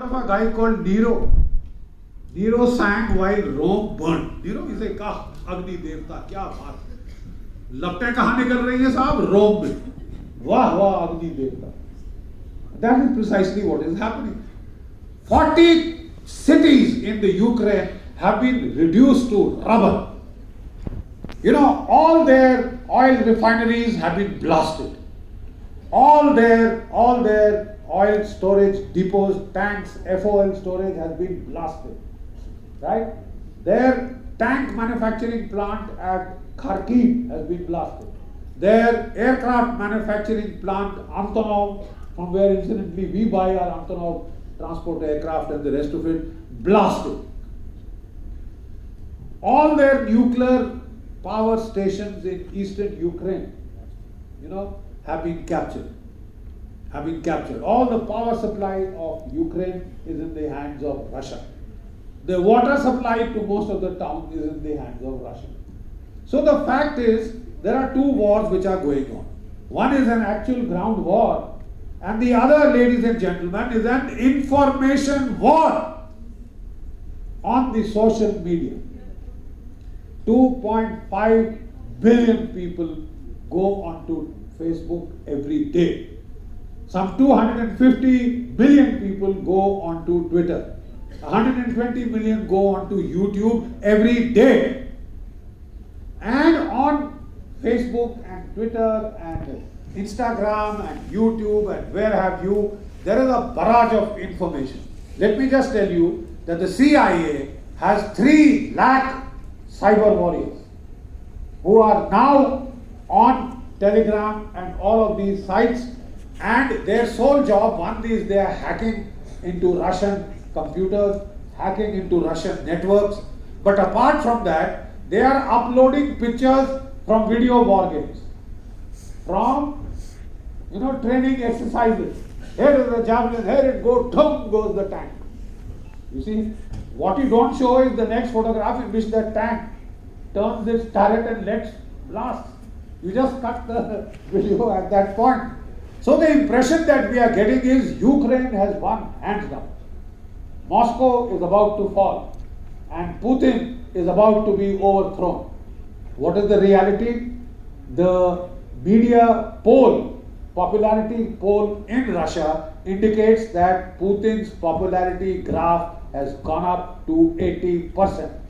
of a guy called Nero? Nero sang while Rome burned. Nero is a kah, Agni Devta, kya baat. लपटें कहाँ निकल रही है साहब? रोम में. वाह वाह अग्नि देवता. That is precisely what is happening. 40 cities in the Ukraine have been reduced to rubble. You know, all their oil refineries have been blasted. All their oil storage depots, tanks, FOL storage has been blasted. Right? Their tank manufacturing plant at Kharkiv has been blasted. Their aircraft manufacturing plant, Antonov, from where incidentally we buy our Antonov transport aircraft and the rest of it, blasted. All their nuclear power stations in eastern Ukraine, have been captured. All the power supply of Ukraine is in the hands of Russia. The water supply to most of the town is in the hands of Russia. So the fact is, there are two wars which are going on. One is an actual ground war, and the other, ladies and gentlemen, is an information war on the social media. 2.5 billion people go onto Facebook every day. Some 250 billion people go onto Twitter. 120 million go onto YouTube every day. And on Facebook and Twitter and Instagram and YouTube and where have you, there is a barrage of information. Let me just tell you that the CIA has 3 lakh cyber warriors who are now on Telegram and all of these sites, and their sole job, one is they are hacking into Russian computers, hacking into Russian networks, but apart from that, they are uploading pictures from video war games, from training exercises. Here is the javelin, here it goes, boom goes the tank. You see, what you don't show is the next photograph in which the tank turns its turret and lets blast. You just cut the video at that point. So the impression that we are getting is Ukraine has won hands down. Moscow is about to fall and Putin is about to be overthrown. What is the reality? The media poll, popularity poll in Russia indicates that Putin's popularity graph has gone up to 80%.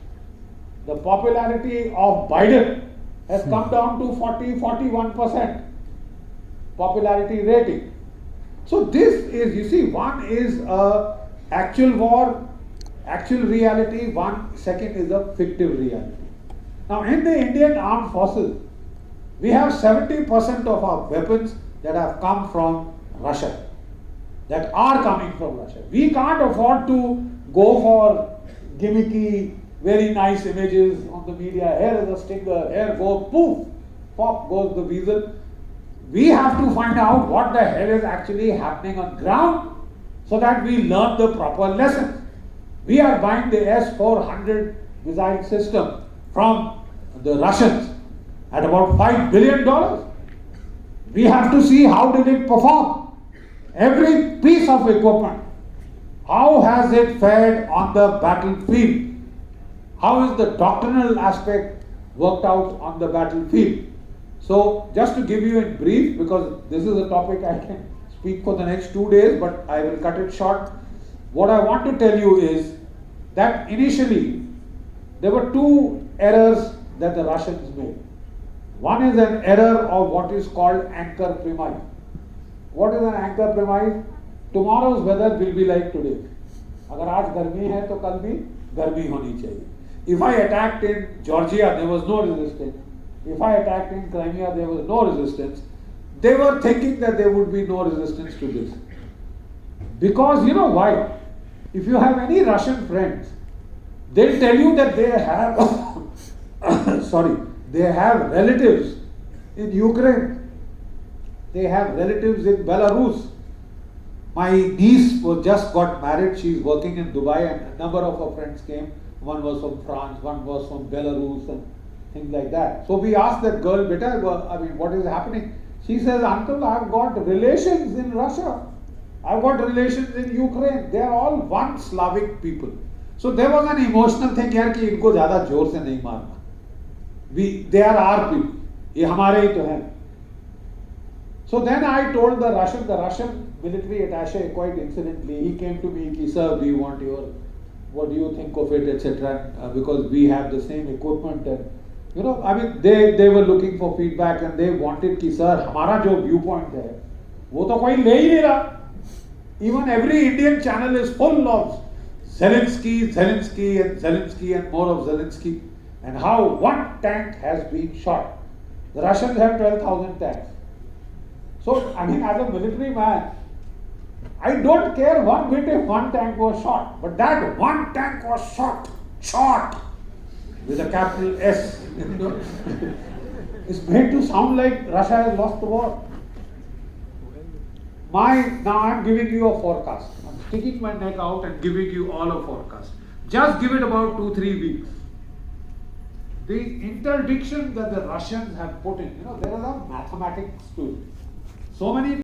The popularity of Biden has come down to 40-41% popularity rating. So this is, you see, one is a actual war, actual reality, second is a fictive reality. Now in the Indian Armed Forces, we have 70% of our weapons that have come from Russia, that are coming from Russia. We can't afford to go for gimmicky, very nice images on the media. Here is a stinger, here goes, poof, pop goes the weasel. We have to find out what the hell is actually happening on ground so that we learn the proper lessons. We are buying the S-400 missile system from the Russians at about $5 billion. We have to see how did it perform. Every piece of equipment, how has it fared on the battlefield? How is the doctrinal aspect worked out on the battlefield? So just to give you in brief, because this is a topic I can speak for the next 2 days, but I will cut it short. What I want to tell you is that initially there were 2 errors that the Russians made. One is an error of what is called anchor premise. What is an anchor premise? Tomorrow's weather will be like today. अगर आज गर्मी है तो कल भी गर्मी होनी चाहिए. If I attacked in Georgia, there was no resistance. If I attacked in Crimea, there was no resistance. They were thinking that there would be no resistance to this. Because you know why? If you have any Russian friends, they'll tell you that they have they have relatives in Ukraine. They have relatives in Belarus. My niece just got married. She's working in Dubai, and a number of her friends came. One was from France, one was from Belarus, and things like that. So we asked that girl, "Beta, what is happening?" She says, "Uncle, I've got relations in Russia. I've got relations in Ukraine. They are all one Slavic people. So there was an emotional thing यार कि इनको ज़्यादा जोर से नहीं मारना. They are our people. ये हमारे ही तो हैं. So then I told the Russian military attaché quite incidentally. He came to me, he sir, we want what do you think of it, etc. Because we have the same equipment and I mean they were looking for feedback and they wanted कि sir हमारा जो viewpoint है वो तो कोई ले ही नहीं रहा. Even every Indian channel is full of Zelensky and more of Zelensky and how one tank has been shot. The Russians have 12,000 tanks. So, I mean, as a military man, I don't care one bit if one tank was shot, but that one tank was shot with a capital S. It's made to sound like Russia has lost the war. Now I'm giving you a forecast. I'm sticking my neck out and giving you all a forecast. Just give it about 2-3 weeks. The interdiction that the Russians have put in, there is a mathematics to it. So many